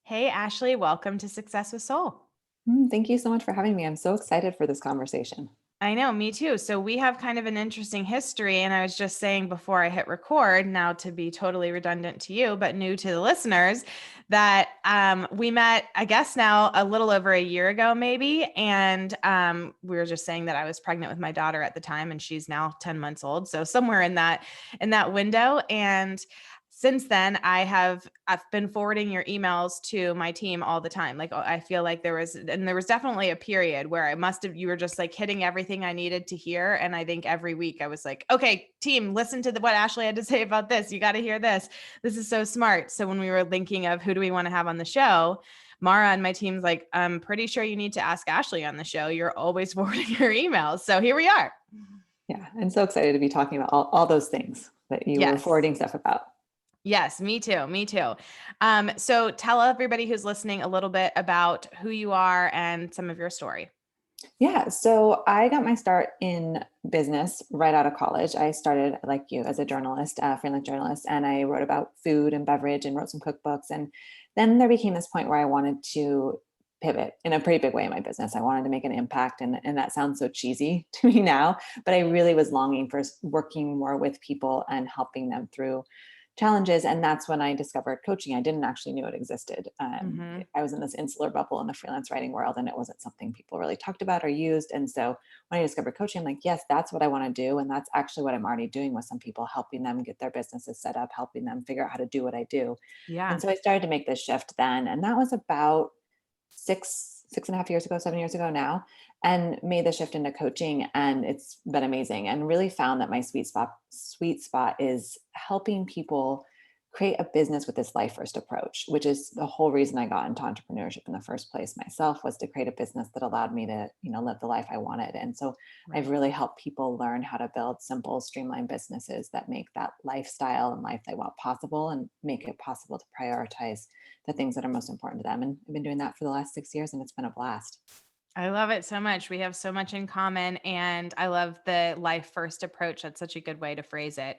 Hey, Ashley, welcome to Success with Soul. Thank you so much for having me. I'm so excited for this conversation. I know, me too. So we have kind of an interesting history. And I was just saying before I hit record, now to be totally redundant to you, but new to the listeners, that we met, I guess now a little over a year ago, maybe. And we were just saying that I was pregnant with my daughter at the time, and she's now 10 months old. So somewhere in that window. And since then I've been forwarding your emails to my team all the time. Like I feel like there was definitely a period where you were just like hitting everything I needed to hear. And I think every week I was like, okay, team, listen to what Ashley had to say about this. You got to hear this. This is so smart. So when we were thinking of who do we want to have on the show, Mara and my team's like, I'm pretty sure you need to ask Ashley on the show. You're always forwarding her emails. So here we are. Yeah, I'm so excited to be talking about all those things that you were Yes. forwarding stuff about. Yes, me too. Me too. So tell everybody who's listening a little bit about who you are and some of your story. Yeah, so I got my start in business right out of college. I started, like you, as a journalist, a freelance journalist, and I wrote about food and beverage and wrote some cookbooks. And then there became this point where I wanted to pivot in a pretty big way in my business. I wanted to make an impact, and that sounds so cheesy to me now, but I really was longing for working more with people and helping them through challenges. And that's when I discovered coaching. I didn't actually know it existed. Hmm. I was in this insular bubble in the freelance writing world, and it wasn't something people really talked about or used. And so when I discovered coaching, I'm like, yes, that's what I want to do. And that's actually what I'm already doing with some people, helping them get their businesses set up, helping them figure out how to do what I do. And Yeah. so I started to make this shift then. And that was about 6.5 years ago, 7 years ago now, and made the shift into coaching. And it's been amazing, and really found that my sweet spot is helping people create a business with this life first approach, which is the whole reason I got into entrepreneurship in the first place myself, was to create a business that allowed me to, live the life I wanted. And so I've Right. really helped people learn how to build simple, streamlined businesses that make that lifestyle and life they want possible, and make it possible to prioritize the things that are most important to them. And I've been doing that for the last 6 years, and it's been a blast. I love it so much. We have so much in common. And I love the life first approach. That's such a good way to phrase it.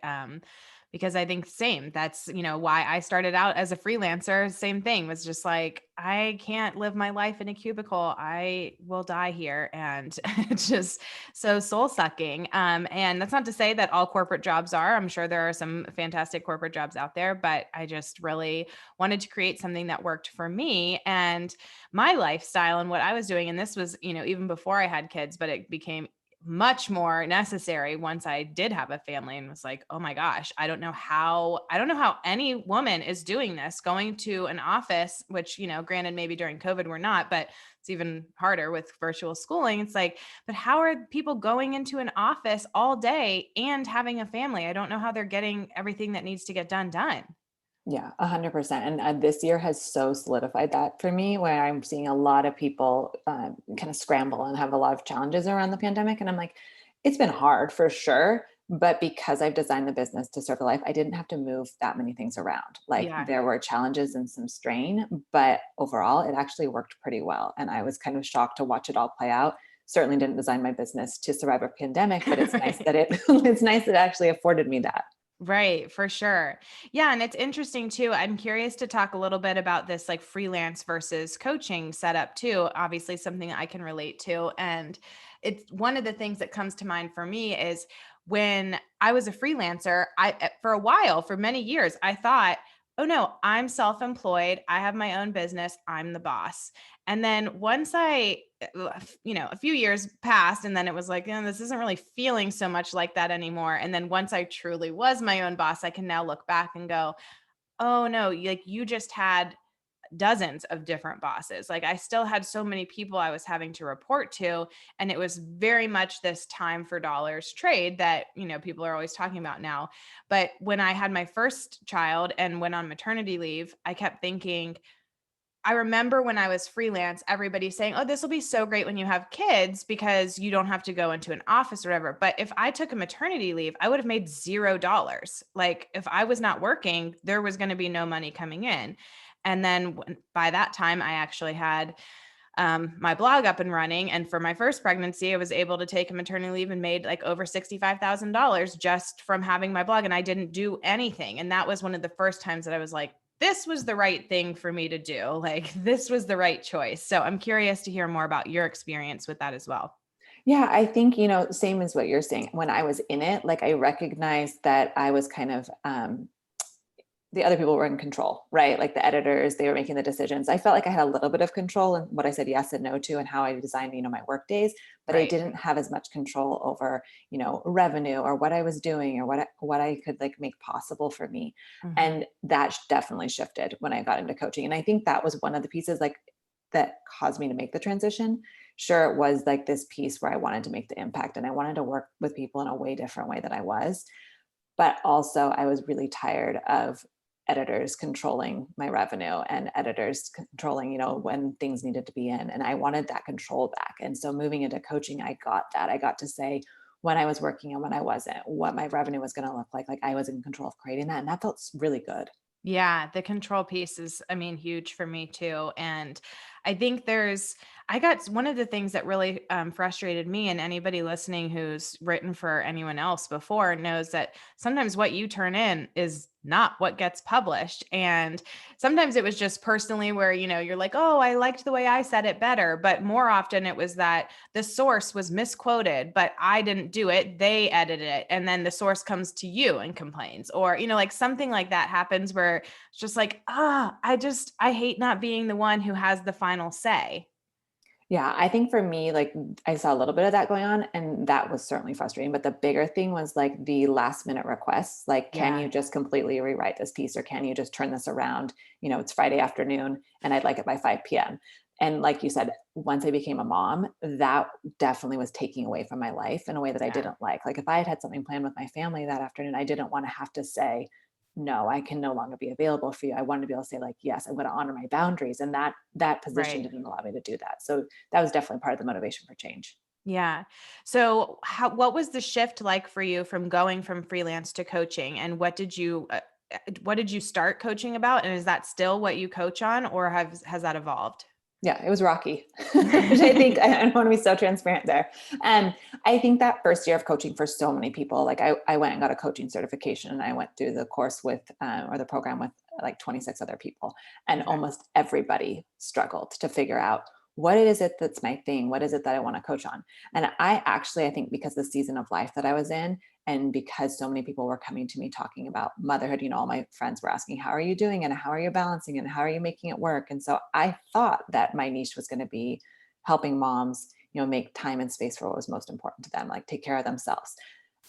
Because I think same. That's, why I started out as a freelancer. Same thing, was just like, I can't live my life in a cubicle. I will die here. And it's just so soul sucking. And that's not to say that all corporate jobs are. I'm sure there are some fantastic corporate jobs out there, but I just really wanted to create something that worked for me and my lifestyle and what I was doing. And this was, even before I had kids, but it became much more necessary once I did have a family, and was like, oh my gosh, I don't know how any woman is doing this, going to an office, which, granted, maybe during COVID we're not, but it's even harder with virtual schooling. It's like, but how are people going into an office all day and having a family? I don't know how they're getting everything that needs to get done. Yeah, 100%. And this year has so solidified that for me, where I'm seeing a lot of people kind of scramble and have a lot of challenges around the pandemic. And I'm like, it's been hard for sure. But because I've designed the business to serve a life, I didn't have to move that many things around. Like, Yeah. there were challenges and some strain, but overall, it actually worked pretty well. And I was kind of shocked to watch it all play out. Certainly didn't design my business to survive a pandemic, but it's nice Right. that it's nice that it actually afforded me that. Right, for sure. Yeah, and it's interesting too. I'm curious to talk a little bit about this like freelance versus coaching setup too. Obviously something I can relate to, and it's one of the things that comes to mind for me is when I was a freelancer, for a while, for many years, I thought, "Oh no, I'm self-employed. I have my own business. I'm the boss." And then once a few years passed, and then it was like, this isn't really feeling so much like that anymore. And then once I truly was my own boss, I can now look back and go, oh no, like you just had dozens of different bosses. Like I still had so many people I was having to report to. And it was very much this time for dollars trade that, people are always talking about now. But when I had my first child and went on maternity leave, I kept thinking, I remember when I was freelance, everybody saying, "Oh, this will be so great when you have kids because you don't have to go into an office or whatever." But if I took a maternity leave, I would have made $0. Like if I was not working, there was going to be no money coming in. And then by that time, I actually had my blog up and running. And for my first pregnancy, I was able to take a maternity leave and made like over $65,000 just from having my blog. And I didn't do anything. And that was one of the first times that I was like, this was the right thing for me to do. Like this was the right choice. So I'm curious to hear more about your experience with that as well. Yeah, I think, same as what you're saying. When I was in it, like I recognized that I was kind of the other people were in control, right? Like the editors, they were making the decisions. I felt like I had a little bit of control in what I said yes and no to and how I designed, my work days, but I Right. didn't have as much control over, revenue or what I was doing or what I could like make possible for me. Mhm. And that definitely shifted when I got into coaching. And I think that was one of the pieces like that caused me to make the transition. Sure, it was like this piece where I wanted to make the impact and I wanted to work with people in a way different way than I was. But also, I was really tired of editors controlling my revenue and editors controlling, when things needed to be in. And I wanted that control back. And so moving into coaching, I got that. I got to say when I was working and when I wasn't, what my revenue was going to look like. Like I was in control of creating that. And that felt really good. Yeah, the control piece is, I mean, huge for me too. And I think I got one of the things that really frustrated me, and anybody listening who's written for anyone else before knows that sometimes what you turn in is not what gets published. And sometimes it was just personally where, you're like, oh, I liked the way I said it better. But more often it was that the source was misquoted, but I didn't do it. They edited it. And then the source comes to you and complains, or, like something like that happens where it's just like, I hate not being the one who has the final say. Yeah, I think for me, like I saw a little bit of that going on, and that was certainly frustrating. But the bigger thing was like the last minute requests, like, can Yeah. you just completely rewrite this piece or can you just turn this around? It's Friday afternoon and I'd like it by 5 p.m. And like you said, once I became a mom, that definitely was taking away from my life in a way that I Yeah. didn't like. Like if I had something planned with my family that afternoon, I didn't want to have to say, no, I can no longer be available for you. I wanted to be able to say like, yes, I'm going to honor my boundaries. And that position Right. didn't allow me to do that. So that was definitely part of the motivation for change. Yeah. So what was the shift like for you from going from freelance to coaching, and what did you start coaching about? And is that still what you coach on, or has that evolved? Yeah, it was rocky, which I think I don't want to be so transparent there. And I think that first year of coaching for so many people, like I went and got a coaching certification and I went through the course with, or the program with like 26 other people. And Okay. almost everybody struggled to figure out what is it that's my thing? What is it that I want to coach on? And I think because the season of life that I was in, and because so many people were coming to me talking about motherhood, all my friends were asking, how are you doing? And how are you balancing? And how are you making it work? And so I thought that my niche was going to be helping moms, make time and space for what was most important to them, like take care of themselves.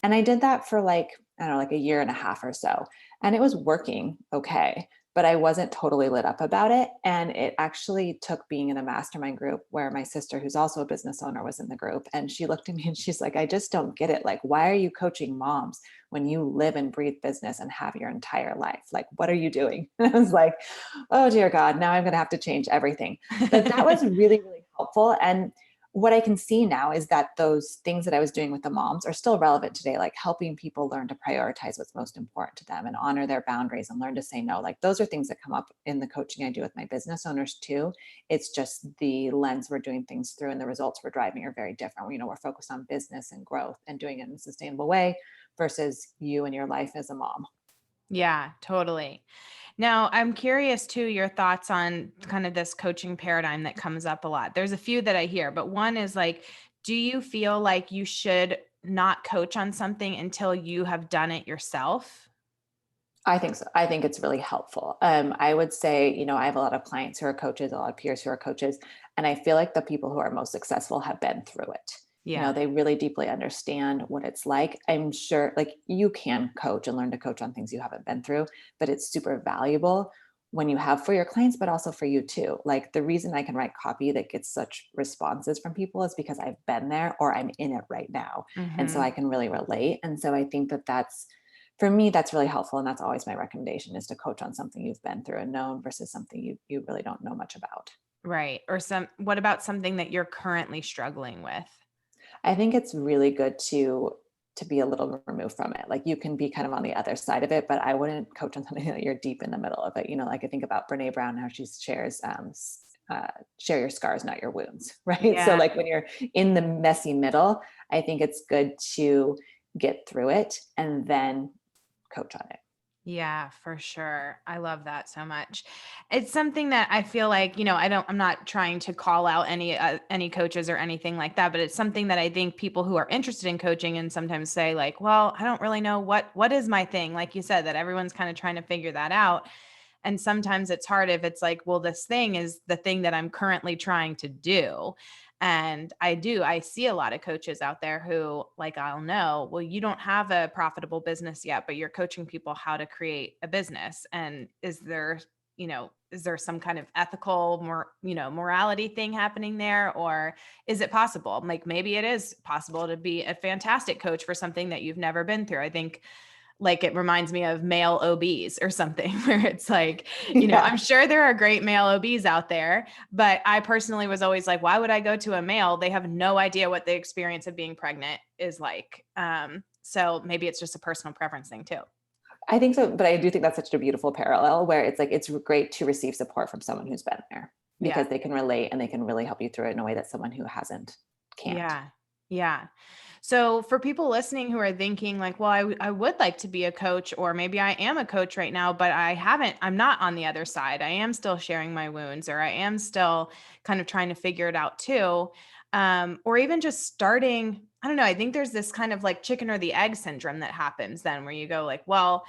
And I did that for like, I don't know, like a year and a half or so. And it was working okay, but I wasn't totally lit up about it. And it actually took being in a mastermind group where my sister, who's also a business owner, was in the group. And she looked at me and she's like, I just don't get it. Like, why are you coaching moms when you live and breathe business and have your entire life? Like, what are you doing? And I was like, oh, dear God, now I'm going to have to change everything. But that was really, really helpful. And what I can see now is that those things that I was doing with the moms are still relevant today, like helping people learn to prioritize what's most important to them and honor their boundaries and learn to say no. Like those are things that come up in the coaching I do with my business owners too. It's just the lens we're doing things through and the results we're driving are very different. We're focused on business and growth and doing it in a sustainable way versus you and your life as a mom. Yeah, totally. Now, I'm curious too, your thoughts on kind of this coaching paradigm that comes up a lot. There's a few that I hear, but one is like, do you feel like you should not coach on something until you have done it yourself? I think so. I think it's really helpful. I would say, I have a lot of clients who are coaches, a lot of peers who are coaches, and I feel like the people who are most successful have been through it. Yeah. They really deeply understand what it's like. I'm sure, like, you can coach and learn to coach on things you haven't been through, but it's super valuable when you have for your clients, but also for you too. Like, the reason I can write copy that gets such responses from people is because I've been there or I'm in it right now. And so Hmm. I can really relate. And so I think that that's for me, that's really helpful. And that's always my recommendation is to coach on something you've been through and known versus something you really don't know much about. Right. Or what about something that you're currently struggling with? I think it's really good to be a little removed from it. Like you can be kind of on the other side of it, but I wouldn't coach on something that you're deep in the middle of it. Like I think about Brene Brown, how she shares, uh, share your scars, not your wounds, right? So Yeah. like when you're in the messy middle, I think it's good to get through it and then coach on it. Yeah, for sure. I love that so much. It's something that I feel like, I'm not trying to call out any coaches or anything like that, but it's something that I think people who are interested in coaching and sometimes say like, well, I don't really know what is my thing, like you said, that everyone's kind of trying to figure that out. And sometimes it's hard if it's like, well, this thing is the thing that I'm currently trying to do. And I see a lot of coaches out there who, like, I'll know, well, you don't have a profitable business yet, but you're coaching people how to create a business. And is there some kind of ethical, morality thing happening there? Or is it possible? Like, maybe it is possible to be a fantastic coach for something that you've never been through. I think like it reminds me of male OBs or something where it's like, Yeah. I'm sure there are great male OBs out there, but I personally was always like, why would I go to a male? They have no idea what the experience of being pregnant is like. So maybe it's just a personal preference thing too. I think so, but I do think that's such a beautiful parallel where it's like it's great to receive support from someone who's been there Yeah. because they can relate and they can really help you through it in a way that someone who hasn't can't. Yeah. Yeah. So for people listening who are thinking like, well, I would like to be a coach, or maybe I am a coach right now, but I'm not on the other side. I am still sharing my wounds, or I am still kind of trying to figure it out too. Or even just starting, I don't know. I think there's this kind of like chicken or the egg syndrome that happens then where you go like, well,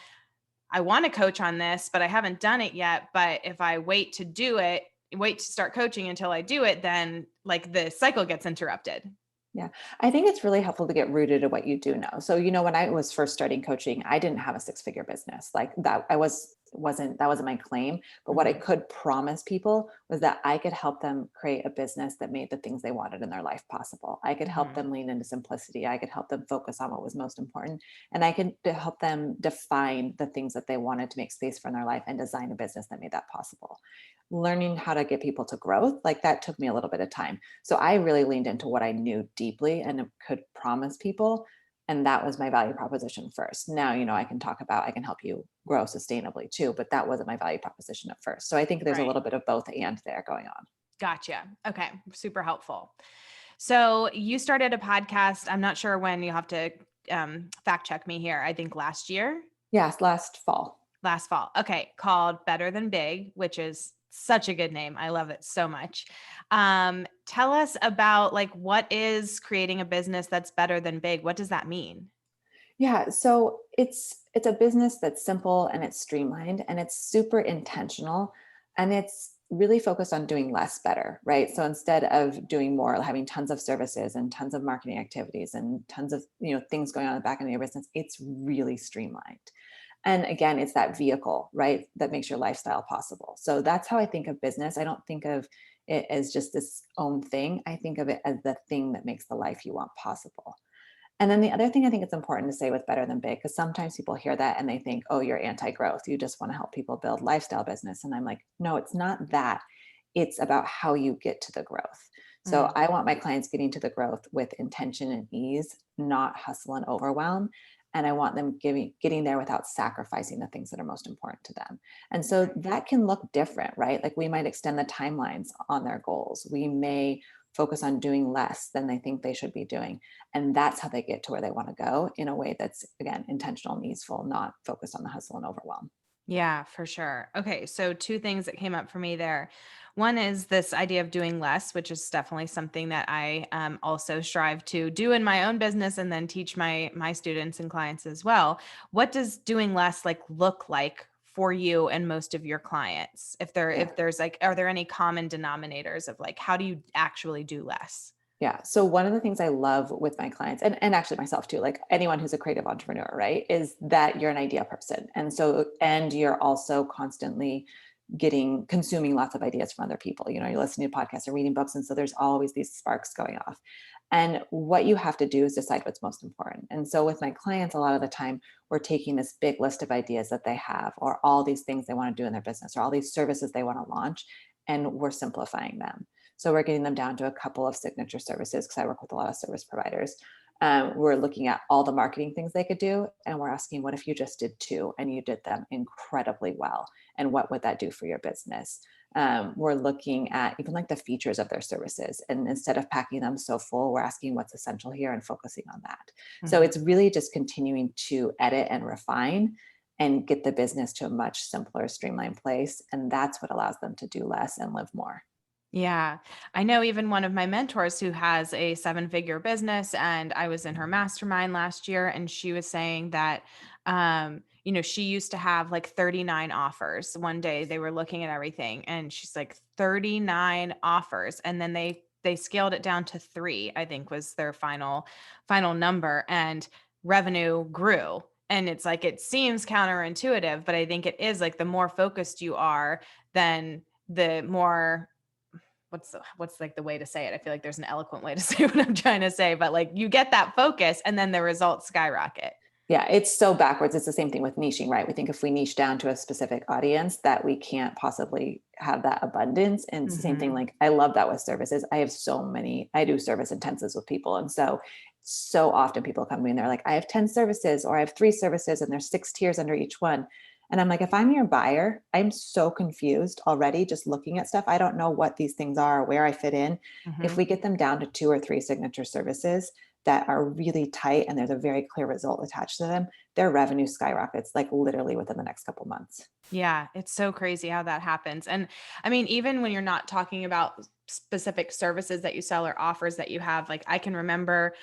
I want to coach on this, but I haven't done it yet. But if I wait to start coaching until I do it, then like the cycle gets interrupted. Yeah. I think it's really helpful to get rooted in what you do know. So, when I was first starting coaching, I didn't have a six-figure business. Like that wasn't my claim, but what I Mhm. could promise people was that I could help them create a business that made the things they wanted in their life possible. I could help Mhm. them lean into simplicity. I could help them focus on what was most important, and I could help them define the things that they wanted to make space for in their life and design a business that made that possible. Learning how to get people to growth, like that took me a little bit of time. So I really leaned into what I knew deeply and could promise people. And that was my value proposition first. Now, I can help you grow sustainably too, but that wasn't my value proposition at first. So I think there's a Right. little bit of both and there going on. Gotcha. Okay. Super helpful. So you started a podcast. I'm not sure when, you have to fact check me here. I think last year, Yes, last fall. last fall. Okay. Called Better Than Big, which is such a good name. I love it so much. Tell us about like, what is creating a business that's better than big? What does that mean? Yeah, so it's a business that's simple and it's streamlined and it's super intentional and it's really focused on doing less better, right? So instead of doing more, having tons of services and tons of marketing activities and tons of, things going on in the back end of your business, it's really streamlined. And again, it's that vehicle, right, that makes your lifestyle possible. So that's how I think of business. I don't think of it as just this own thing. I think of it as the thing that makes the life you want possible. And then the other thing I think it's important to say with better than big, because sometimes people hear that and they think, oh, you're anti growth. You just want to help people build lifestyle business. And I'm like, no, it's not that. It's about how you get to the growth. So Mm, I want my clients getting to the growth with intention and ease, not hustle and overwhelm. And I want them getting there without sacrificing the things that are most important to them. And so that can look different, right? Like we might extend the timelines on their goals. We may focus on doing less than they think they should be doing. And that's how they get to where they want to go in a way that's, again, intentional and easeful, not focused on the hustle and overwhelm. yeah, for sure. Okay, so two things that came up for me there. One is this idea of doing less, which is definitely something that I also strive to do in my own business, and then teach my students and clients as well. What does doing less like look like for you and most of your clients? Yeah. If there's like, are there any common denominators of like, how do you actually do less? Yeah. So one of the things I love with my clients and actually myself too, like anyone who's a creative entrepreneur, right, is that you're an idea person. And you're also constantly consuming lots of ideas from other people. You're listening to podcasts or reading books. And so there's always these sparks going off. And what you have to do is decide what's most important. And so with my clients, a lot of the time we're taking this big list of ideas that they have, or all these things they want to do in their business, or all these services they want to launch, and we're simplifying them. So we're getting them down to a couple of signature services because I work with a lot of service providers. We're looking at all the marketing things they could do, and we're asking, what if you just did two and you did them incredibly well? And what would that do for your business? We're looking at even like the features of their services. And instead of packing them so full, we're asking what's essential here and focusing on that. So Mhm. it's really just continuing to edit and refine and get the business to a much simpler, streamlined place. And that's what allows them to do less and live more. Yeah. I know even one of my mentors who has a seven-figure business, and I was in her mastermind last year, and she was saying that she used to have like 39 offers. One day they were looking at everything and she's like 39 offers, and then they scaled it down to 3, I think was their final number, and revenue grew. And it's like it seems counterintuitive, but I think it is like the more focused you are, then the more what's like the way to say it? I feel like there's an eloquent way to say what I'm trying to say, but like you get that focus and then the results skyrocket. Yeah, it's so backwards. It's the same thing with niching, right? We think if we niche down to a specific audience that we can't possibly have that abundance. And it's the same thing. Mhm. Like I love that with services. I do service intensives with people. And so often people come to me and they're like, I have 10 services or I have 3 services and there's 6 tiers under each one. And I'm like, if I'm your buyer, I'm so confused already just looking at stuff. I don't know what these things are, where I fit in. If Mhm. we get them down to 2 or 3 signature services that are really tight and there's a very clear result attached to them, their revenue skyrockets like literally within the next couple months. Yeah, it's so crazy how that happens. And I mean, even when you're not talking about specific services that you sell or offers that you have, like I can remember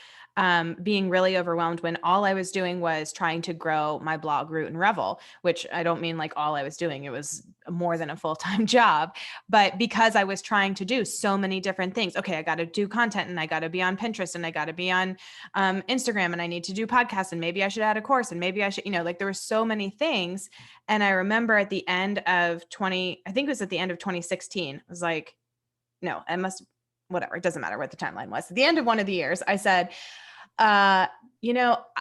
being really overwhelmed when all I was doing was trying to grow my blog Root and Revel, which I don't mean like all I was doing. It was more than a full-time job, but because I was trying to do so many different things. Okay, I got to do content and I got to be on Pinterest and I got to be on Instagram and I need to do podcasts and maybe I should add a course and maybe I should, like there were so many things. And I remember at the end of I think it was at the end of 2016, I was like, no, I must, whatever, it doesn't matter what the timeline was. At the end of one of the years, I said, uh,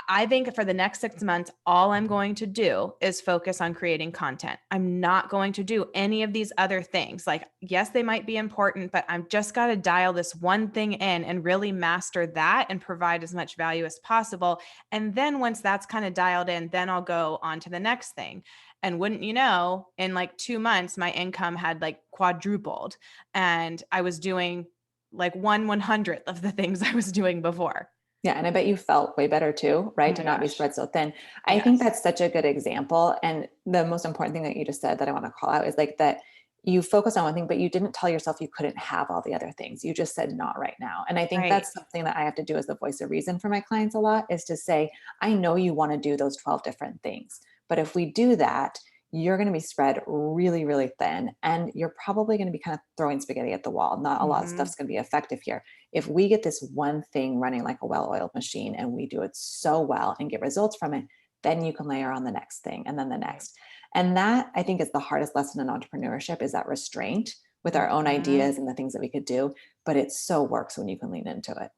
I think for the next 6 months, all I'm going to do is focus on creating content. I'm not going to do any of these other things. Like, yes, they might be important, but I'm just got to dial this one thing in and really master that and provide as much value as possible. And then once that's kind of dialed in, then I'll go on to the next thing. And wouldn't you know, in like 2 months, my income had like quadrupled and I was doing like 1/100th of the things I was doing before. Yeah, and I bet you felt way better too, Oh right? To my not be gosh. spread so thin. I think Yes. that's such a good example. And the most important thing that you just said that I want to call out is like that you focus on one thing, but you didn't tell yourself you couldn't have all the other things. You just said not right now. And I think Right. that's something that I have to do as the voice of reason for my clients a lot is to say, I know you want to do those 12 different things. But if we do that, you're going to be spread really, really thin. And you're probably going to be kind of throwing spaghetti at the wall. Not a lot of Mhm. stuff's going to be effective here. If we get this one thing running like a well-oiled machine and we do it so well and get results from it, then you can layer on the next thing and then the Right. next. And that I think is the hardest lesson in entrepreneurship is that restraint with our own Mhm. ideas and the things that we could do. But it so works when you can lean into it.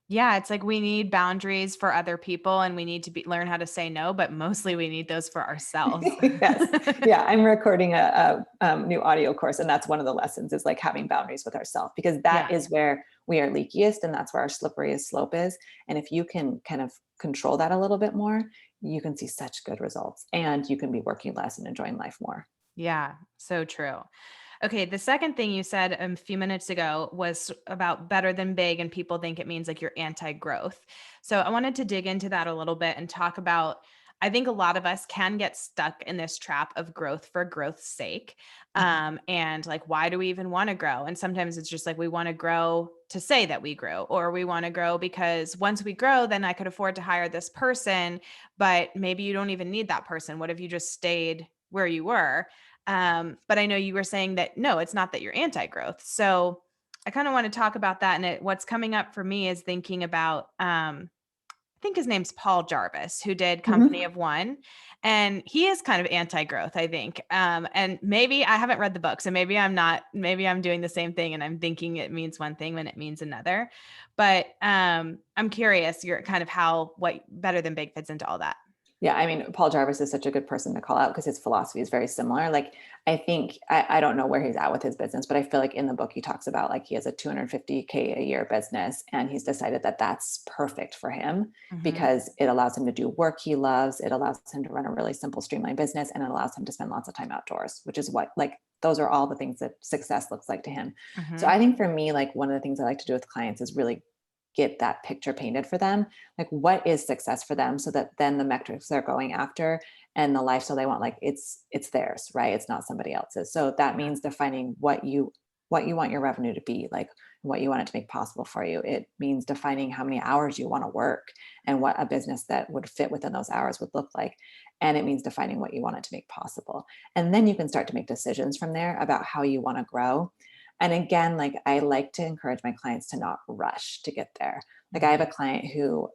Yeah, it's like we need boundaries for other people and we need to learn how to say no, but mostly we need those for ourselves. Yes. Yeah. I'm recording a new audio course. And that's one of the lessons is like having boundaries with ourselves, because that Yeah. is where we are leakiest and that's where our slipperiest slope is. And if you can kind of control that a little bit more, you can see such good results and you can be working less and enjoying life more. Yeah, so true. Okay, the second thing you said a few minutes ago was about better than big, and people think it means like you're anti growth. So I wanted to dig into that a little bit and talk about. I think a lot of us can get stuck in this trap of growth for growth's sake. Mhm. And like, why do we even want to grow? And sometimes it's just like we want to grow to say that we grow, or we want to grow because once we grow, then I could afford to hire this person, but maybe you don't even need that person. What if you just stayed where you were? But I know you were saying that no, it's not that you're anti-growth. So I kind of want to talk about that. And what's coming up for me is thinking about, I think his name's Paul Jarvis, who did Company Mhm. of One, and he is kind of anti-growth, I think. And maybe I haven't read the book, so maybe I'm not. Maybe I'm doing the same thing, and I'm thinking it means one thing when it means another. But I'm curious, you're kind of what better than big fits into all that. Yeah, I mean, Paul Jarvis is such a good person to call out because his philosophy is very similar. Like, I think I don't know where he's at with his business, but I feel like in the book he talks about like he has a 250K a year business, and he's decided that that's perfect for him Hmm. because it allows him to do work he loves. It allows him to run a really simple, streamlined business, and it allows him to spend lots of time outdoors, which is what like those are all the things that success looks like to him. So Hmm. I think for me, like one of the things I like to do with clients is really get that picture painted for them, like what is success for them so that then the metrics they're going after and the lifestyle they want, like it's theirs, right? It's not somebody else's. So that Yeah. means defining what you want your revenue to be, like what you want it to make possible for you. It means defining how many hours you want to work and what a business that would fit within those hours would look like. And it means defining what you want it to make possible. And then you can start to make decisions from there about how you want to grow. And again, like I like to encourage my clients to not rush to get there. Like I have a Mhm. client who,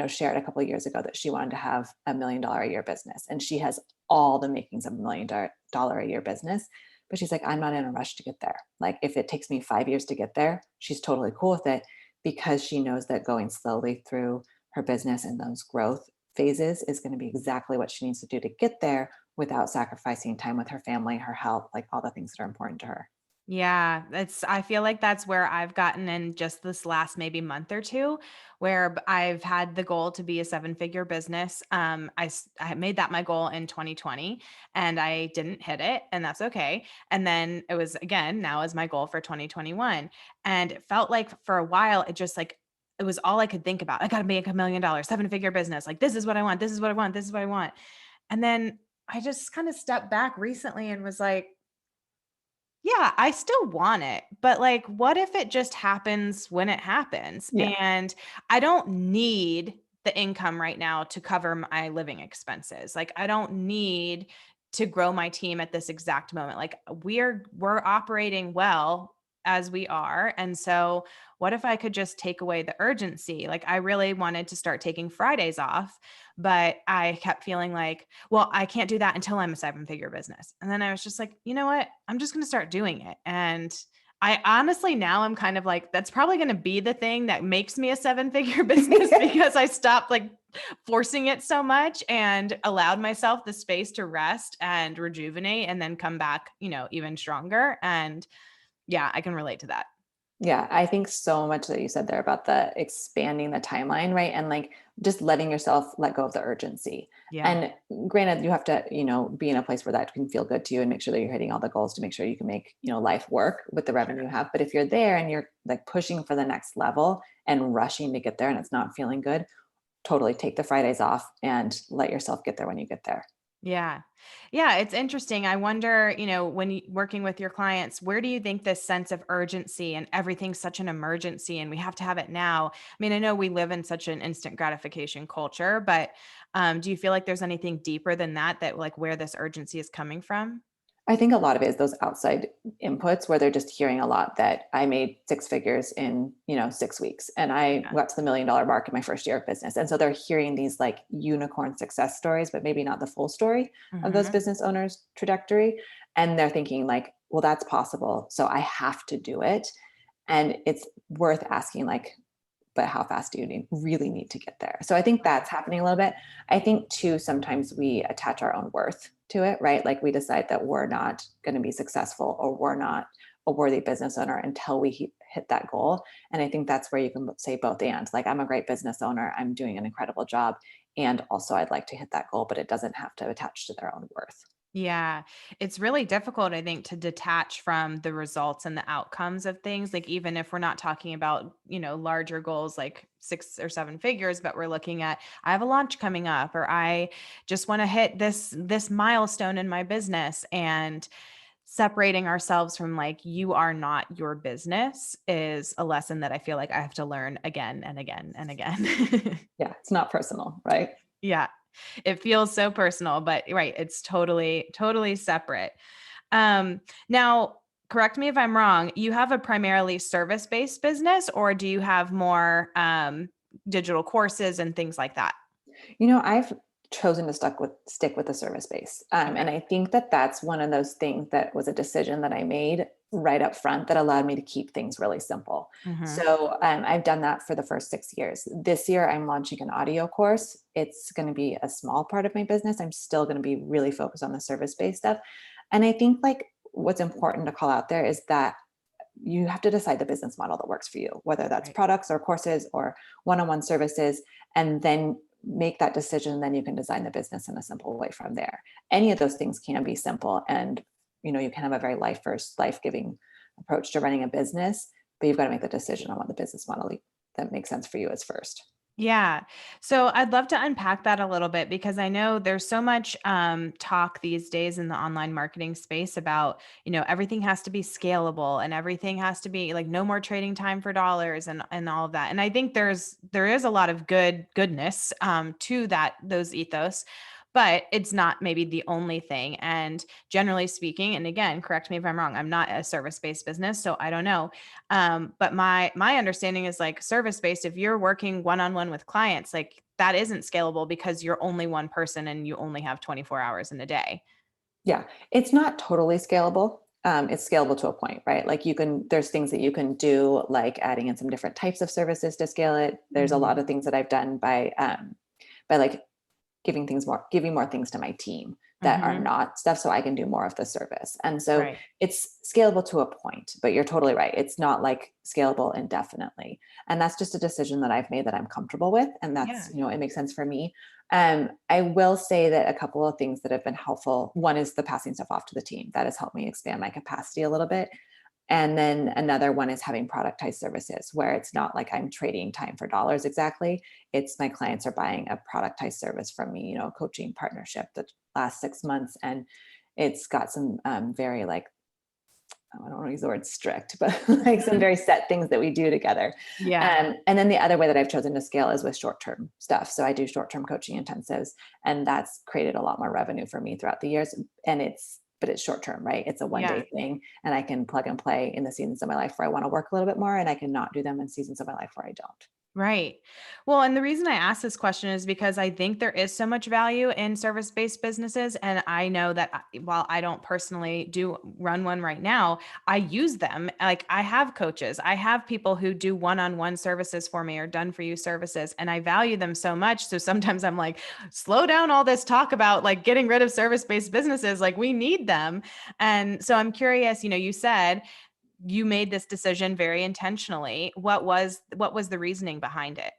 shared a couple of years ago that she wanted to have $1 million a year business, and she has all the makings of $1 million a year business. But she's like, I'm not in a rush to get there. Like if it takes me 5 years to get there, she's totally cool with it, because she knows that going slowly through her business and those growth phases is going to be exactly what she needs to do to get there without sacrificing time with her family, her health, like all the things that are important to her. Yeah, I feel like that's where I've gotten in just this last maybe month or 2, where I've had the goal to be a seven-figure business. I made that my goal in 2020, and I didn't hit it, and that's okay. And then it was again now as my goal for 2021, and it felt like for a while it just like it was all I could think about. I got to make $1 million, seven-figure business. Like this is what I want. This is what I want. This is what I want. And then I just kind of stepped back recently and was like, yeah, I still want it, but, like, what if it just happens when it happens? Yeah. And I don't need the income right now to cover my living expenses. Like, I don't need to grow my team at this exact moment. Like, we're operating well as we are, and so what if I could just take away the urgency? Like, I really wanted to start taking Fridays off, but I kept feeling like, well, I can't do that until I'm a seven-figure business. And then I was just like, you know what? I'm just going to start doing it. And I honestly now I'm kind of like, that's probably going to be the thing that makes me a seven-figure business because I stopped like forcing it so much and allowed myself the space to rest and rejuvenate and then come back, even stronger. And yeah, I can relate to that. Yeah, I think so much that you said there about the expanding the timeline, right? And like just letting yourself let go of the urgency. Yeah. And granted, you have to, be in a place where that can feel good to you and make sure that you're hitting all the goals to make sure you can make, life work with the revenue you have. But if you're there and you're like pushing for the next level and rushing to get there and it's not feeling good, totally take the Fridays off and let yourself get there when you get there. Yeah. Yeah, it's interesting. I wonder, when working with your clients, where do you think this sense of urgency and everything's such an emergency and we have to have it now? I mean, I know we live in such an instant gratification culture, but do you feel like there's anything deeper than that, that like where this urgency is coming from? I think a lot of it is those outside inputs where they're just hearing a lot that I made six figures in, 6 weeks, and I Yeah. got to the $1 million mark in my first year of business. And so they're hearing these like unicorn success stories, but maybe not the full story of those Hmm. business owners' trajectory. And they're thinking like, well, that's possible. So I have to do it. And it's worth asking, like, but how fast do you really need to get there? So I think that's happening a little bit. I think too, sometimes we attach our own worth to it, right? Like we decide that we're not going to be successful or we're not a worthy business owner until we hit that goal. And I think that's where you can say both and, like, I'm a great business owner, I'm doing an incredible job. And also I'd like to hit that goal, but it doesn't have to attach to their own worth. Yeah, it's really difficult, I think, to detach from the results and the outcomes of things. Like, even if we're not talking about, larger goals like six or seven figures, but we're looking at, I have a launch coming up, or I just want to hit this milestone in my business, and separating ourselves from like, you are not your business is a lesson that I feel like I have to learn again and again and again. Yeah, it's not personal, right? Yeah. It feels so personal, but right, it's totally, totally separate. Now, correct me if I'm wrong, you have a primarily service-based business, or do you have more digital courses and things like that? I've chosen to stick with the service base, Okay. and I think that that's one of those things that was a decision that I made right up front that allowed me to keep things really simple. Hmm. So I've done that for the first 6 years. This year, I'm launching an audio course. It's going to be a small part of my business. I'm still going to be really focused on the service based stuff, and I think like what's important to call out there is that you have to decide the business model that works for you, whether that's Right. products or courses or one-on-one services, and then make that decision. Then you can design the business in a simple way from there. Any of those things can be simple, and you can have a very life first, life-giving approach to running a business, but you've got to make the decision on what the business model that makes sense for you is first. Yeah. So I'd love to unpack that a little bit because I know there's so much talk these days in the online marketing space about, everything has to be scalable and everything has to be like no more trading time for dollars and all of that. And I think there is a lot of goodness to those ethos, but it's not maybe the only thing. And generally speaking, and again, correct me if I'm wrong, I'm not a service-based business, so I don't know, but my understanding is like service based, if you're working one-on-one with clients, like that isn't scalable because you're only one person and you only have 24 hours in a day. Yeah, it's not totally scalable. It's scalable to a point, right? Like there's things that you can do, like adding in some different types of services to scale it. There's a lot Mhm. of things that I've done by like giving more things to my team that are Mhm. not stuff so I can do more of the service. And so Right. it's scalable to a point, but you're totally right. It's not like scalable indefinitely. And that's just a decision that I've made that I'm comfortable with. And that's, Yeah. it makes sense for me. I will say that a couple of things that have been helpful. One is the passing stuff off to the team. That has helped me expand my capacity a little bit. And then another one is having productized services where it's not like I'm trading time for dollars exactly. It's my clients are buying a productized service from me, a coaching partnership that lasts 6 months. And it's got some very like, I don't want to use the word strict, but like some Mhm. very set things that we do together. Yeah. And then the other way that I've chosen to scale is with short term stuff. So I do short term coaching intensives, and that's created a lot more revenue for me throughout the years. But it's short term, right? It's a one Yeah. day thing, and I can plug and play in the seasons of my life where I want to work a little bit more, and I can not do them in seasons of my life where I don't. Right. Well, and the reason I ask this question is because I think there is so much value in service-based businesses. And I know that while I don't personally do run one right now, I use them. Like I have coaches, I have people who do one-on-one services for me or done for you services, and I value them so much. So sometimes I'm like, slow down all this talk about like getting rid of service-based businesses. Like we need them. And so I'm curious, you said you made this decision very intentionally. What was the reasoning behind it?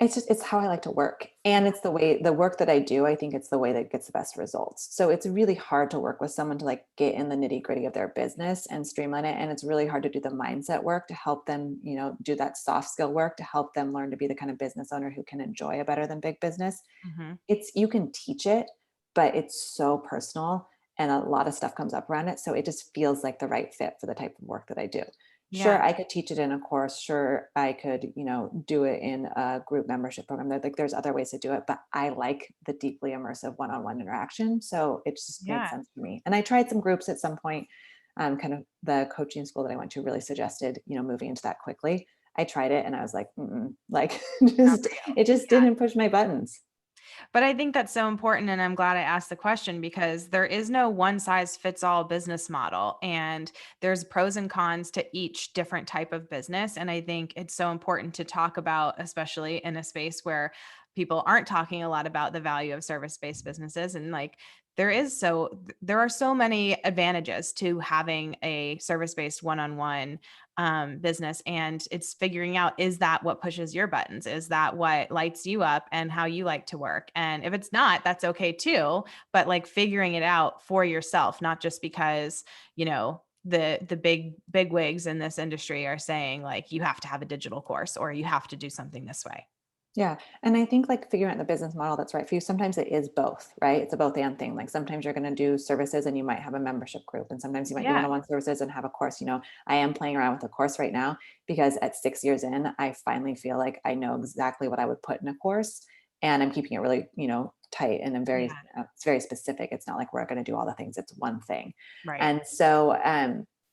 It's how I like to work. And it's the work that I do, I think it's the way that gets the best results. So it's really hard to work with someone to like get in the nitty-gritty of their business and streamline it. And it's really hard to do the mindset work to help them, do that soft skill work to help them learn to be the kind of business owner who can enjoy a better than big business. Mhm. You can teach it, but it's so personal and a lot of stuff comes up around it. So it just feels like the right fit for the type of work that I do. Sure, Yeah. I could teach it in a course. Sure, I could, do it in a group membership program. There's other ways to do it, but I like the deeply immersive one-on-one interaction. So it just made Yeah. sense for me. And I tried some groups at some point. Kind of the coaching school that I went to really suggested, moving into that quickly. I tried it and I was like, mm-mm, like Not just for you. it just Yeah. didn't push my buttons. But I think that's so important, and I'm glad I asked the question because there is no one size fits all business model, and there's pros and cons to each different type of business. And I think it's so important to talk about, especially in a space where people aren't talking a lot about the value of service-based businesses. And like there are so many advantages to having a service-based one-on-one business, and it's figuring out, is that what pushes your buttons, is that what lights you up and how you like to work? And if it's not, that's okay too, but like figuring it out for yourself, not just because the big wigs in this industry are saying like you have to have a digital course or you have to do something this way. Yeah. And I think like figuring out the business model that's right for you, sometimes it is both, right? It's a both and thing. Like sometimes you're going to do services and you might have a membership group, and sometimes you might do Yeah. one-on-one services and have a course. I am playing around with a course right now because at 6 years in, I finally feel like I know exactly what I would put in a course, and I'm keeping it really, tight, and Yeah. it's very specific. It's not like we're going to do all the things. It's one thing. Right. And so,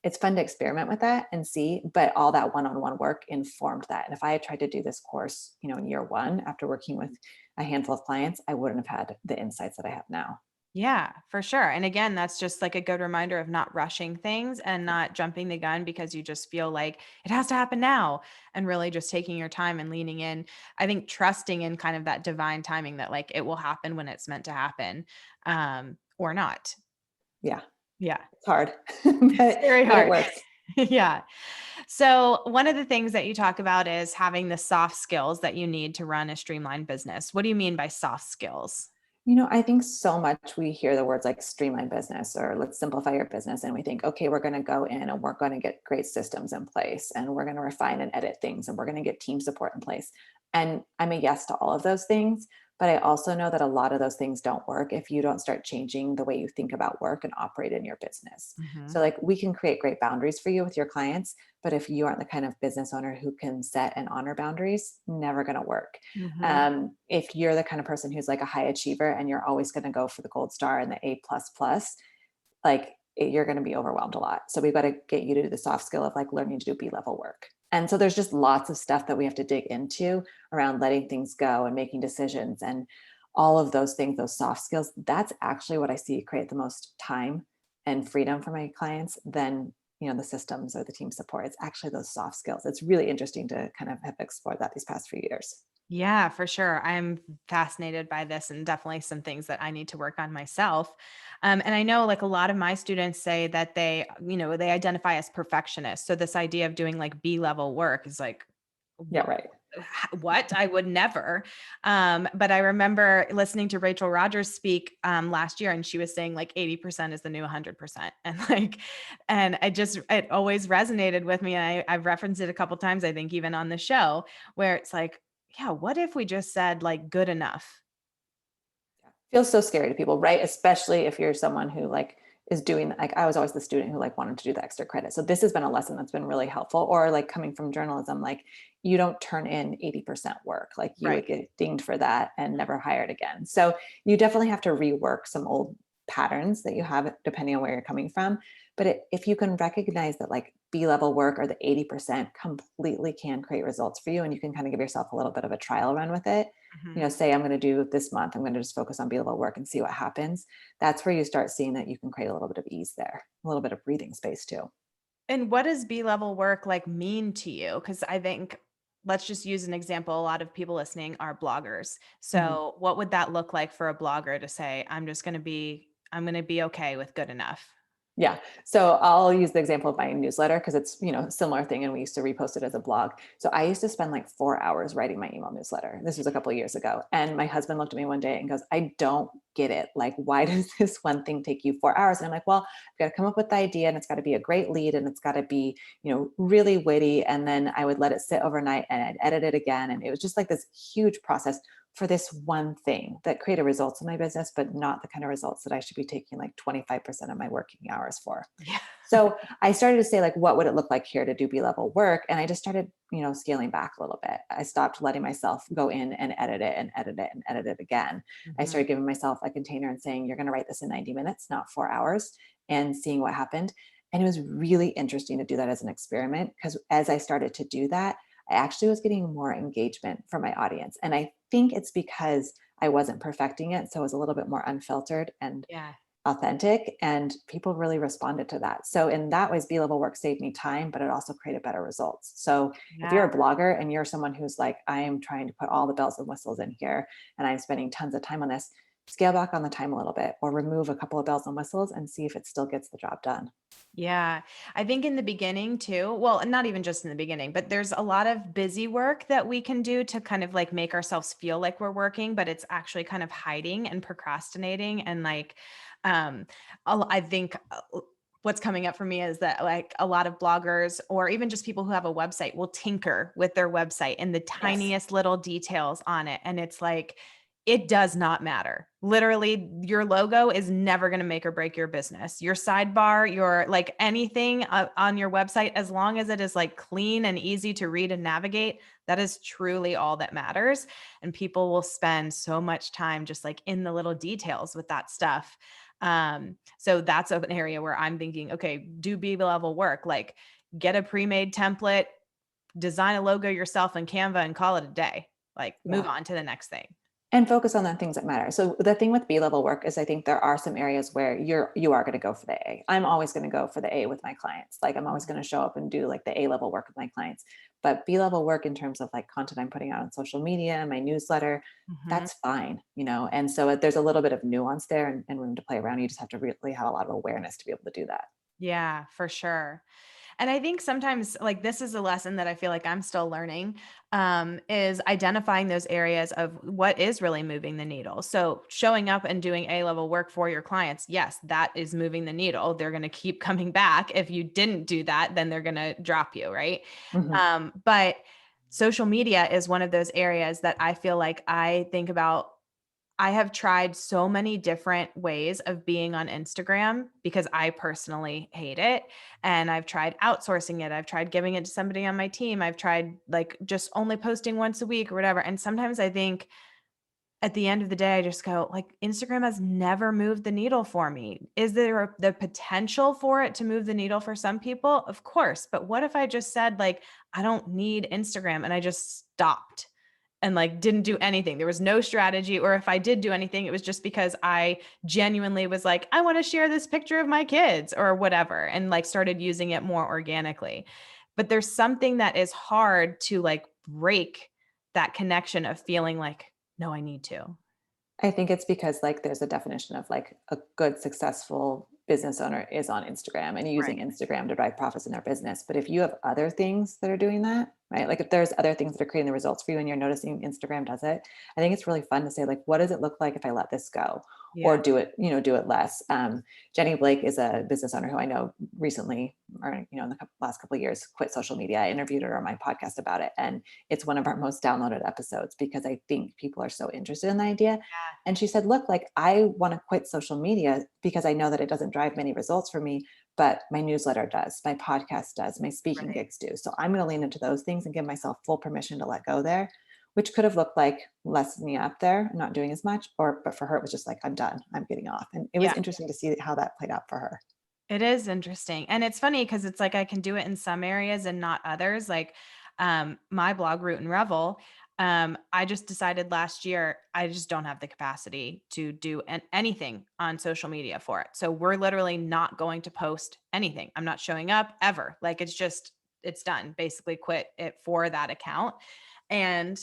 it's fun to experiment with that and see, but all that one-on-one work informed that. And if I had tried to do this course, in year one after working with a handful of clients, I wouldn't have had the insights that I have now. Yeah, for sure. And again, that's just like a good reminder of not rushing things and not jumping the gun because you just feel like it has to happen now, and really just taking your time and leaning in. I think trusting in kind of that divine timing that like it will happen when it's meant to happen, or not. Yeah, Yeah. it's hard, It's very but it hard. works. Yeah. So, one of the things that you talk about is having the soft skills that you need to run a streamlined business. What do you mean by soft skills? I think so much we hear the words like streamline business or let's simplify your business. And we think, okay, we're going to go in and we're going to get great systems in place and we're going to refine and edit things and we're going to get team support in place. And I'm a yes to all of those things. But I also know that a lot of those things don't work if you don't start changing the way you think about work and operate in your business. So, Mhm. like, we can create great boundaries for you with your clients, but if you aren't the kind of business owner who can set and honor boundaries, never going to work. Mhm. If you're the kind of person who's like a high achiever and you're always going to go for the gold star and the A plus plus, like you're going to be overwhelmed a lot. So we've got to get you to do the soft skill of like learning to do B level work. And so there's just lots of stuff that we have to dig into around letting things go and making decisions and all of those things, those soft skills. That's actually what I see create the most time and freedom for my clients than the systems or the team support. It's actually those soft skills. It's really interesting to kind of have explored that these past few years. Yeah, for sure. I'm fascinated by this and definitely some things that I need to work on myself. And I know like a lot of my students say that they identify as perfectionists. So this idea of doing like B level work is like, Yeah, what? right. What? I would never. But I remember listening to Rachel Rogers speak last year, and she was saying like 80% is the new 100%. And like, and it always resonated with me. And I've referenced it a couple times, I think, even on the show, where it's like, yeah, what if we just said like good enough? Feels so scary to people, right? Especially if you're someone who like is doing like I was always the student who like wanted to do the extra credit. So this has been a lesson that's been really helpful. Or like coming from journalism, like you don't turn in 80% work. Like you would Right. get dinged for that and never hired again. So you definitely have to rework some old patterns that you have depending on where you're coming from. But if you can recognize that like B level work or the 80% completely can create results for you and you can kind of give yourself a little bit of a trial run with it, Mhm. say I'm going to do this month, I'm going to just focus on B-level work and see what happens. That's where you start seeing that you can create a little bit of ease there, a little bit of breathing space too. And what does B level work like mean to you? Because I think, let's just use an example. A lot of people listening are bloggers. Mhm. So what would that look like for a blogger to say, I'm going to be okay with good enough? Yeah. So I'll use the example of my newsletter because it's, a similar thing and we used to repost it as a blog. So I used to spend like 4 hours writing my email newsletter. This was a couple of years ago. And my husband looked at me one day and goes, I don't get it. Like, why does this one thing take you 4 hours? And I'm like, well, I've got to come up with the idea and it's got to be a great lead and it's got to be, really witty. And then I would let it sit overnight and I'd edit it again. And it was just like this huge process for this one thing that created results in my business, but not the kind of results that I should be taking like 25% of my working hours for. Yeah. So I started to say, like, what would it look like here to do B-level work? And I just started, scaling back a little bit. I stopped letting myself go in and edit it and edit it and edit it again. I Mhm. started giving myself a container and saying, you're going to write this in 90 minutes, not 4 hours, and seeing what happened. And it was really interesting to do that as an experiment because as I started to do that, I actually was getting more engagement from my audience. And I think it's because I wasn't perfecting it. So it was a little bit more unfiltered and Yeah. authentic. And people really responded to that. So in that ways, B-level work saved me time, but it also created better results. So if Yeah. you're a blogger and you're someone who's like, I am trying to put all the bells and whistles in here and I'm spending tons of time on this, scale back on the time a little bit or remove a couple of bells and whistles and see if it still gets the job done. Yeah. I think in the beginning too, well, not even just in the beginning, but there's a lot of busy work that we can do to kind of like make ourselves feel like we're working, but it's actually kind of hiding and procrastinating. And like, um, I think what's coming up for me is that like a lot of bloggers or even just people who have a website will tinker with their website and the Yes. tiniest little details on it. And it's like, it does not matter. Literally, your logo is never going to make or break your business. Your sidebar, your like anything on your website, as long as it is like clean and easy to read and navigate, that is truly all that matters. And people will spend so much time just like in the little details with that stuff. So that's an area where I'm thinking, okay, do B level work, like get a pre-made template, design a logo yourself in Canva and call it a day. Like move Yeah. on to the next thing. And focus on the things that matter. So the thing with B-level work is I think there are some areas where you are going to go for the A. I'm always going to go for the A with my clients. Like I'm always Mhm. going to show up and do like the A-level work with my clients. But B-level work in terms of like content I'm putting out on social media, my newsletter, Mhm. that's fine. And so there's a little bit of nuance there and room to play around. You just have to really have a lot of awareness to be able to do that. Yeah, for sure. And I think sometimes like this is a lesson that I feel like I'm still learning is identifying those areas of what is really moving the needle. So showing up and doing A level work for your clients, yes, that is moving the needle. They're going to keep coming back. If you didn't do that, then they're going to drop you, right? Mhm. But social media is one of those areas that I feel like I think about. I have tried so many different ways of being on Instagram because I personally hate it. And I've tried outsourcing it. I've tried giving it to somebody on my team. I've tried like just only posting once a week or whatever. And sometimes I think at the end of the day, I just go, like, Instagram has never moved the needle for me. Is there the potential for it to move the needle for some people? Of course. But what if I just said, like, I don't need Instagram and I just stopped and like didn't do anything? There was no strategy. Or if I did do anything, it was just because I genuinely was like, I want to share this picture of my kids or whatever, and like started using it more organically. But there's something that is hard to like break that connection of feeling like, no, I need to. I think it's because like there's a definition of like a good successful business owner is on Instagram and using Right. Instagram to drive profits in their business. But if you have other things that are doing that, right? Like if there's other things that are creating the results for you and you're noticing Instagram does it, I think it's really fun to say like, what does it look like if I let this go? Or Yeah. do it, do it less. Jenny Blake is a business owner who I know recently, or in the last couple of years, quit social media. I interviewed her on my podcast about it, and it's one of our most downloaded episodes because I think people are so interested in the idea. And she said, look, like I want to quit social media because I know that it doesn't drive many results for me, but my newsletter does, my podcast does, my speaking Right. gigs do. So I'm going to lean into those things and give myself full permission to let go there, which could have looked like lessening up there, not doing as much, but for her, it was just like, I'm done, I'm getting off. And it was Yeah. interesting to see how that played out for her. It is interesting. And it's funny because it's like I can do it in some areas and not others. Like my blog, Root and Revel, I just decided last year I just don't have the capacity to do anything on social media for it. So we're literally not going to post anything. I'm not showing up ever. Like it's done. Basically quit it for that account. And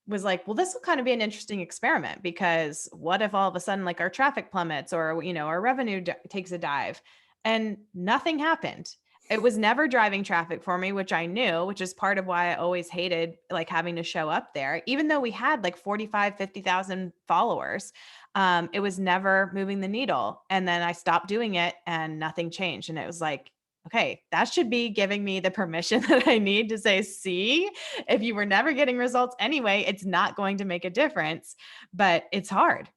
was like, well, this will kind of be an interesting experiment because what if all of a sudden like our traffic plummets or our revenue takes a dive? And nothing happened. It was never driving traffic for me, which I knew, which is part of why I always hated like having to show up there. Even though we had like 45, 50,000 followers, it was never moving the needle. And then I stopped doing it and nothing changed. And it was like, okay, that should be giving me the permission that I need to say, see, if you were never getting results anyway, it's not going to make a difference, but it's hard.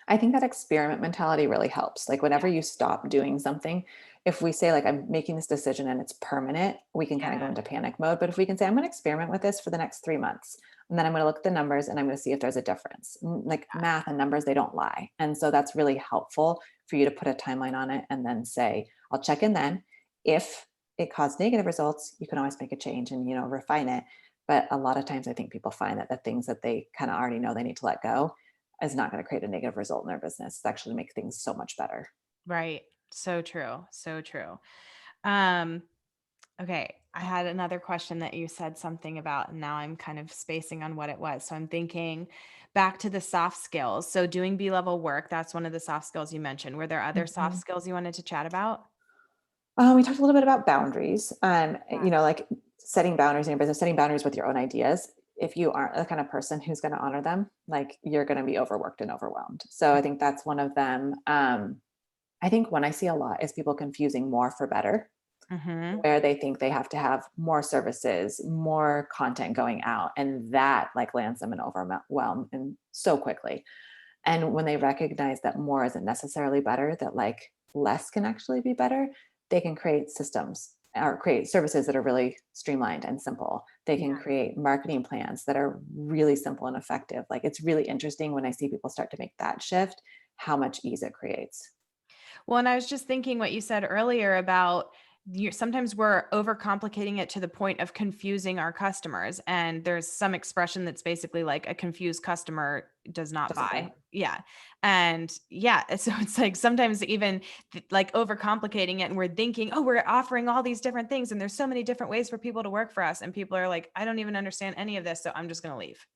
I think that experiment mentality really helps. Like whenever you stop doing something, if we say like I'm making this decision and it's permanent, we can kind of go Yeah. into panic mode. But if we can say I'm going to experiment with this for the next 3 months, and then I'm going to look at the numbers and I'm going to see if there's a difference. Like math and numbers, they don't lie. And so that's really helpful for you to put a timeline on it and then say, I'll check in then. If it caused negative results, you can always make a change and refine it. But a lot of times I think people find that the things that they kind of already know they need to let go is not going to create a negative result in their business. It's actually make things so much better. Right. So true. So true. Um, okay. I had another question that you said something about, and now I'm kind of spacing on what it was. So I'm thinking back to the soft skills. So doing B-level work, that's one of the soft skills you mentioned. Were there other soft Mhm. skills you wanted to chat about? We talked a little bit about boundaries. Yeah. Like setting boundaries in your business, setting boundaries with your own ideas. If you aren't the kind of person who's going to honor them, like you're going to be overworked and overwhelmed. So I think that's one of them. I think one I see a lot is people confusing more for better, Mm-hmm. where they think they have to have more services, more content going out, and that like lands them in overwhelm and so quickly. And when they recognize that more isn't necessarily better, that like less can actually be better, they can create systems or create services that are really streamlined and simple. They can Yeah. create marketing plans that are really simple and effective. Like it's really interesting when I see people start to make that shift, how much ease it creates. Well, and I was just thinking what you said earlier about sometimes we're overcomplicating it to the point of confusing our customers. And there's some expression that's basically like a confused customer does not Doesn't buy. buy. Yeah. And yeah, so it's like sometimes even like overcomplicating it and we're thinking, oh, we're offering all these different things and there's so many different ways for people to work for us. And people are like, I don't even understand any of this. So I'm just going to leave.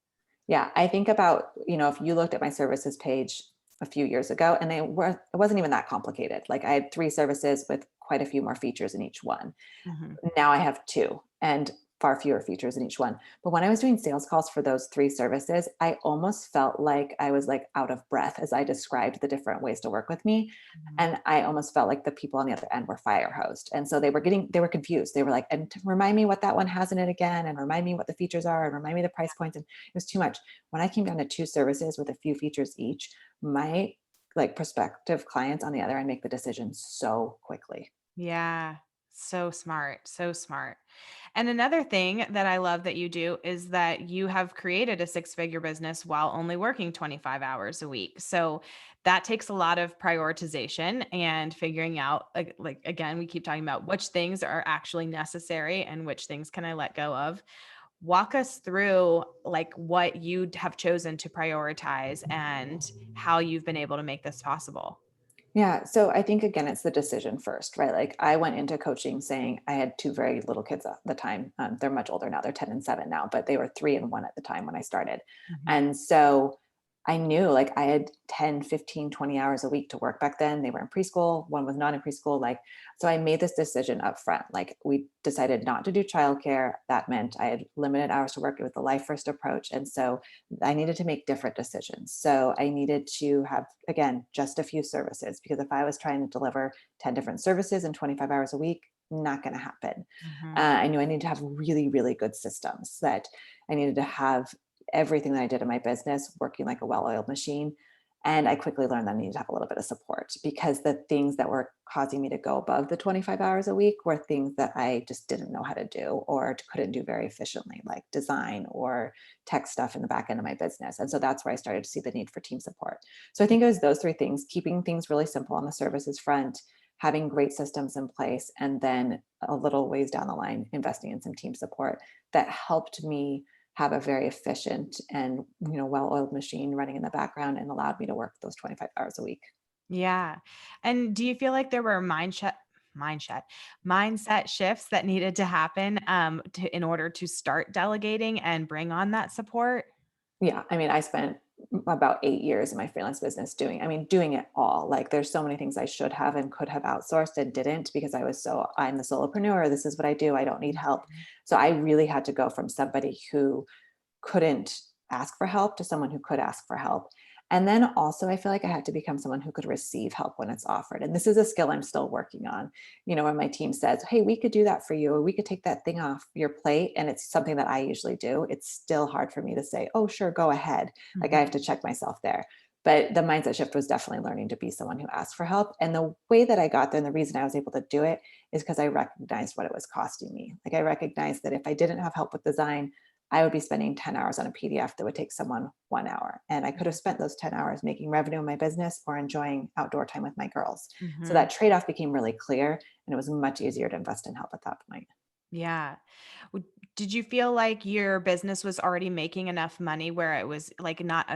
Yeah, I think about, if you looked at my services page a few years ago and it wasn't even that complicated. Like I had 3 services with quite a few more features in each one. Mhm. Now I have 2. And far fewer features in each one. But when I was doing sales calls for those 3 services, I almost felt like I was like out of breath as I described the different ways to work with me. Mhm. And I almost felt like the people on the other end were fire hosed. And so they were confused. They were like, and remind me what that one has in it again, and remind me what the features are, and remind me the price points. And it was too much. When I came down to 2 services with a few features each, my like prospective clients on the other end make the decision so quickly. Yeah. So smart. So smart. And another thing that I love that you do is that you have created a six-figure business while only working 25 hours a week. So that takes a lot of prioritization and figuring out like again, we keep talking about which things are actually necessary and which things can I let go of. Walk us through like what you have chosen to prioritize and how you've been able to make this possible. Yeah. So I think again, it's the decision first, right? Like I went into coaching saying I had two very little kids at the time. They're much older now. They're 10 and 7 now, but they were 3 and 1 at the time when I started. Mhm. And so I knew like I had 10, 15, 20 hours a week to work back then. They were in preschool. One was not in preschool. Like, so I made this decision up front. Like we decided not to do childcare. That meant I had limited hours to work with the life first approach. And so I needed to make different decisions. So I needed to have, again, just a few services because if I was trying to deliver 10 different services in 25 hours a week, not going to happen. Mhm. I knew I needed to have really, really good systems, that I needed to have everything that I did in my business working like a well oiled machine. And I quickly learned that I needed to have a little bit of support because the things that were causing me to go above the 25 hours a week were things that I just didn't know how to do or couldn't do very efficiently, like design or tech stuff in the back end of my business. And so that's where I started to see the need for team support. So I think it was those three things: keeping things really simple on the services front, having great systems in place, and then a little ways down the line, investing in some team support that helped me have a very efficient and well-oiled machine running in the background and allowed me to work those 25 hours a week. Yeah. And do you feel like there were mindset mindset shifts that needed to happen in order to start delegating and bring on that support? Yeah, I mean, I spent about 8 years in my freelance business doing it all. Like there's so many things I should have and could have outsourced and didn't because I'm the solopreneur, this is what I do, I don't need help. Mhm. So I really had to go from somebody who couldn't ask for help to someone who could ask for help. And then also, I feel like I had to become someone who could receive help when it's offered. And this is a skill I'm still working on. When my team says, hey, we could do that for you, or we could take that thing off your plate, and it's something that I usually do, it's still hard for me to say, oh, sure, go ahead. Like I have Mhm. to check myself there. But the mindset shift was definitely learning to be someone who asked for help. And the way that I got there and the reason I was able to do it is because I recognized what it was costing me. Like I recognized that if I didn't have help with design, I would be spending 10 hours on a PDF that would take someone 1 hour. And I could have spent those 10 hours making revenue in my business or enjoying outdoor time with my girls. So Mhm. that trade off became really clear. And it was much easier to invest in help at that point. Yeah. Did you feel like your business was already making enough money where it was like not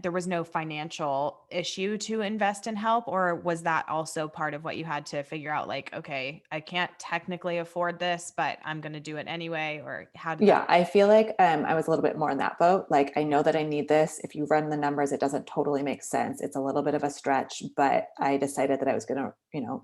there was no financial issue to invest in help? Or was that also part of what you had to figure out? Like, okay, I can't technically afford this, but I'm going to do it anyway. Or how did that? Yeah, I feel like I was a little bit more in that boat. Like, I know that I need this. If you run the numbers, it doesn't totally make sense. It's a little bit of a stretch, but I decided that I was going to,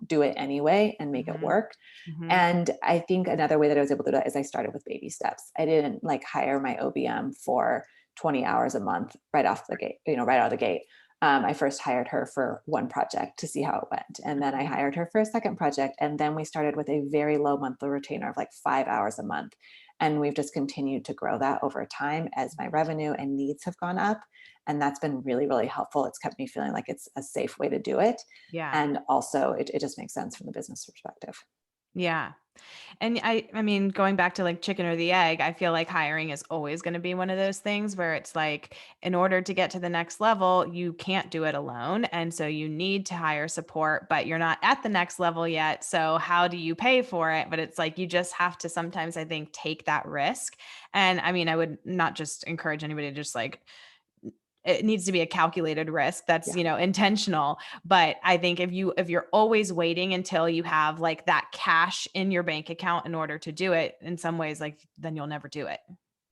do it anyway and make it Hmm. work. Hmm. And I think another way that I was able to do that is I started with baby steps. I didn't like hire my OBM for 20 hours a month right off the gate, right out of the gate. I first hired her for one project to see how it went. And then I hired her for a second project. And then we started with a very low monthly retainer of like 5 hours a month. And we've just continued to grow that over time as my revenue and needs have gone up. And that's been really, really helpful. It's kept me feeling like it's a safe way to do it. Yeah. And also, it just makes sense from the business perspective. Yeah. And I mean, going back to like chicken or the egg, I feel like hiring is always going to be one of those things where it's like, in order to get to the next level, you can't do it alone. And so you need to hire support, but you're not at the next level yet. So how do you pay for it? But it's like, you just have to sometimes, I think, take that risk. And I mean, I would not just encourage anybody to just like, it needs to be a calculated risk that's, Yeah. intentional. But I think if you're always waiting until you have like that cash in your bank account in order to do it, in some ways, like then you'll never do it.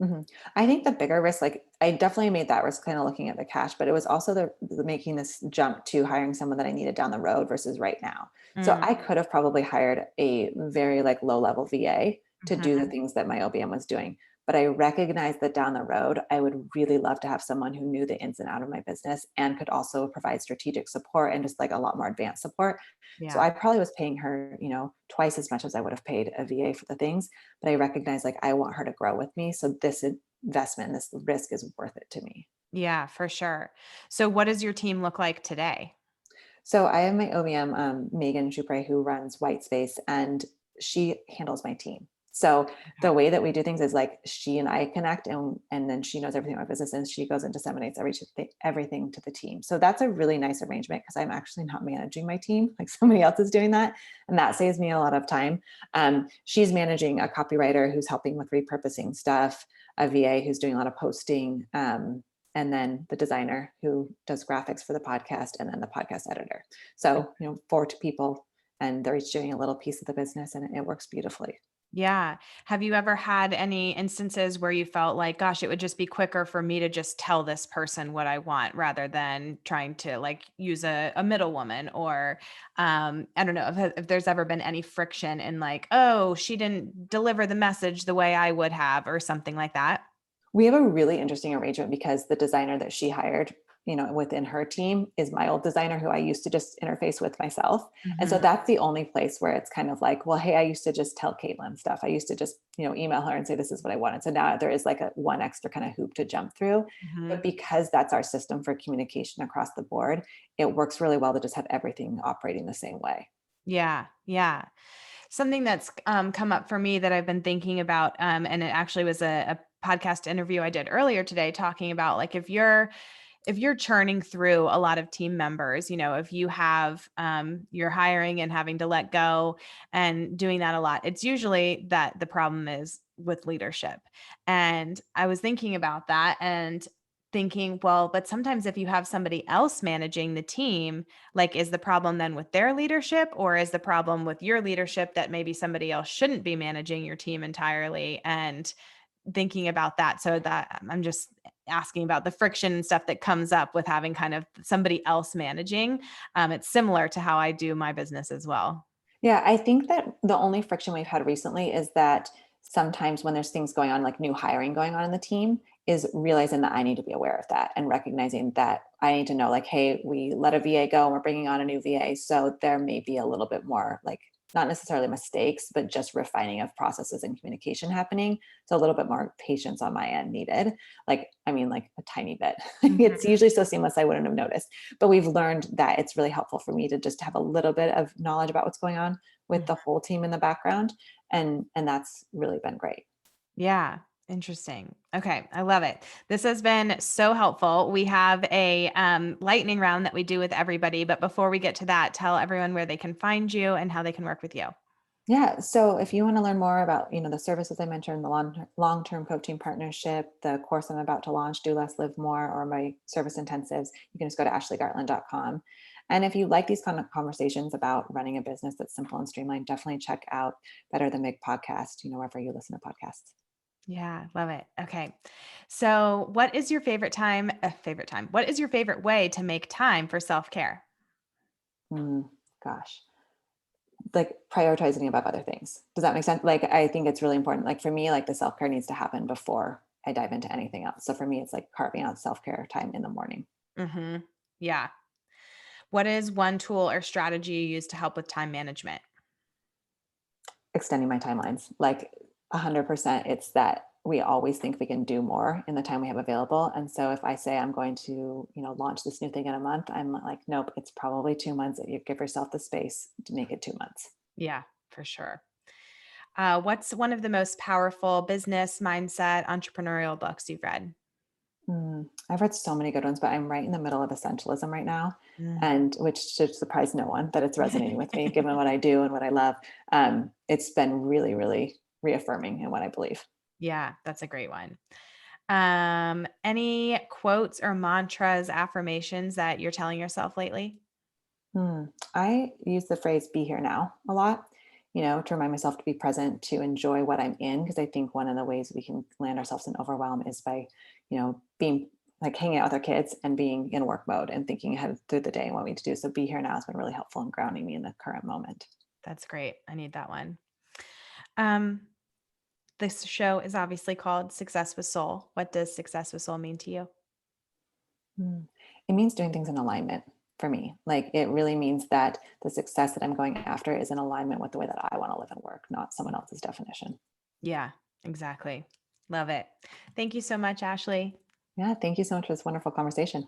Mhm. I think the bigger risk, like I definitely made that risk kind of looking at the cash, but it was also the making this jump to hiring someone that I needed down the road versus right now. So Mm. I could have probably hired a very like low level VA to do the Mhm. things that my OBM was doing. But I recognized that down the road, I would really love to have someone who knew the ins and out of my business and could also provide strategic support and just like a lot more advanced support. So Yeah. I probably was paying her, twice as much as I would have paid a VA for the things. But I recognized like I want her to grow with me. So this investment, this risk is worth it to me. Yeah, for sure. So what does your team look like today? So I have my OVM, Megan Chupre, who runs Whitespace, and she handles my team. So the Okay. way that we do things is like she and I connect, and then she knows everything about business, and she goes and disseminates everything to the team. So that's a really nice arrangement because I'm actually not managing my team, like somebody else is doing that, and that saves me a lot of time. She's managing a copywriter who's helping with repurposing stuff, a VA who's doing a lot of posting. And then the designer who does graphics for the podcast, and then the podcast editor. So, four people, and they're each doing a little piece of the business, and it works beautifully. Yeah. Have you ever had any instances where you felt like, gosh, it would just be quicker for me to just tell this person what I want rather than trying to like use a middle woman or I don't know if there's ever been any friction in like, oh, she didn't deliver the message the way I would have or something like that. We have a really interesting arrangement because the designer that she hired, within her team is my old designer who I used to just interface with myself. And so Mhm. that's the only place where it's kind of like, well, hey, I used to just tell Caitlin stuff. I used to just, email her and say, this is what I wanted. So now there is like a one extra kind of hoop to jump through. But Mhm. because that's our system for communication across the board, it works really well to just have everything operating the same way. Yeah. Yeah. Something that's come up for me that I've been thinking about, and it actually was a podcast interview I did earlier today, talking about like if you're churning through a lot of team members, if you have you're hiring and having to let go and doing that a lot, it's usually that the problem is with leadership. And I was thinking about that and thinking, well, but sometimes if you have somebody else managing the team, like, is the problem then with their leadership, or is the problem with your leadership that maybe somebody else shouldn't be managing your team entirely? And thinking about that. So that I'm just asking about the friction and stuff that comes up with having kind of somebody else managing. It's similar to how I do my business as well. Yeah, I think that the only friction we've had recently is that sometimes when there's things going on, like new hiring going on in the team, is realizing that I need to be aware of that and recognizing that I need to know, like, hey, we let a VA go and we're bringing on a new VA. So there may be a little bit more, like, not necessarily mistakes, but just refining of processes and communication happening. So a little bit more patience on my end needed. Like, I mean, like a tiny bit. It's Mhm. usually so seamless, I wouldn't have noticed. But we've learned that it's really helpful for me to just have a little bit of knowledge about what's going on with the whole team in the background, and that's really been great. Yeah. Interesting. Okay. I love it. This has been so helpful. We have a lightning round that we do with everybody. But before we get to that, tell everyone where they can find you and how they can work with you. Yeah, so if you want to learn more about, the services I mentioned, the long-term coaching partnership, the course I'm about to launch, Do Less, Live More, or my service intensives, you can just go to ashleygartland.com. And if you like these kind of conversations about running a business that's simple and streamlined, definitely check out Better Than Big podcast, wherever you listen to podcasts. Yeah, love it. Okay. So, what is your favorite time? Favorite time. What is your favorite way to make time for self care? Mm, gosh. Like prioritizing above other things. Does that make sense? Like, I think it's really important. Like for me, like the self-care needs to happen before I dive into anything else. So for me, it's like carving out self-care time in the morning, Hmm. Yeah. What is one tool or strategy you use to help with time management? extending my timelines. Like 100%, it's that we always think we can do more in the time we have available. And so if I say I'm going to, launch this new thing in a month, I'm like, nope, it's probably 2 months. You give yourself the space to make it 2 months. Yeah, for sure. What's one of the most powerful business mindset entrepreneurial books you've read? I've read so many good ones, but I'm right in the middle of essentialism right now, Mm. and which should surprise no one that it's resonating with me, given what I do and what I love. It's been really, really reaffirming in what I believe. Yeah, that's a great one. Any quotes or mantras, affirmations that you're telling yourself lately? Hmm. I use the phrase "be here now" a lot, to remind myself to be present, to enjoy what I'm in, because I think one of the ways we can land ourselves in overwhelm is by, being like hanging out with our kids and being in work mode and thinking ahead through the day and what we need to do. So "be here now" has been really helpful in grounding me in the current moment. That's great. I need that one. Um, this show is obviously called Success with Soul. What does success with soul mean to you? Mm. It means doing things in alignment for me. Like it really means that the success that I'm going after is in alignment with the way that I want to live and work, not someone else's definition. Yeah, exactly. Love it. Thank you so much, Ashley. Yeah, thank you so much for this wonderful conversation.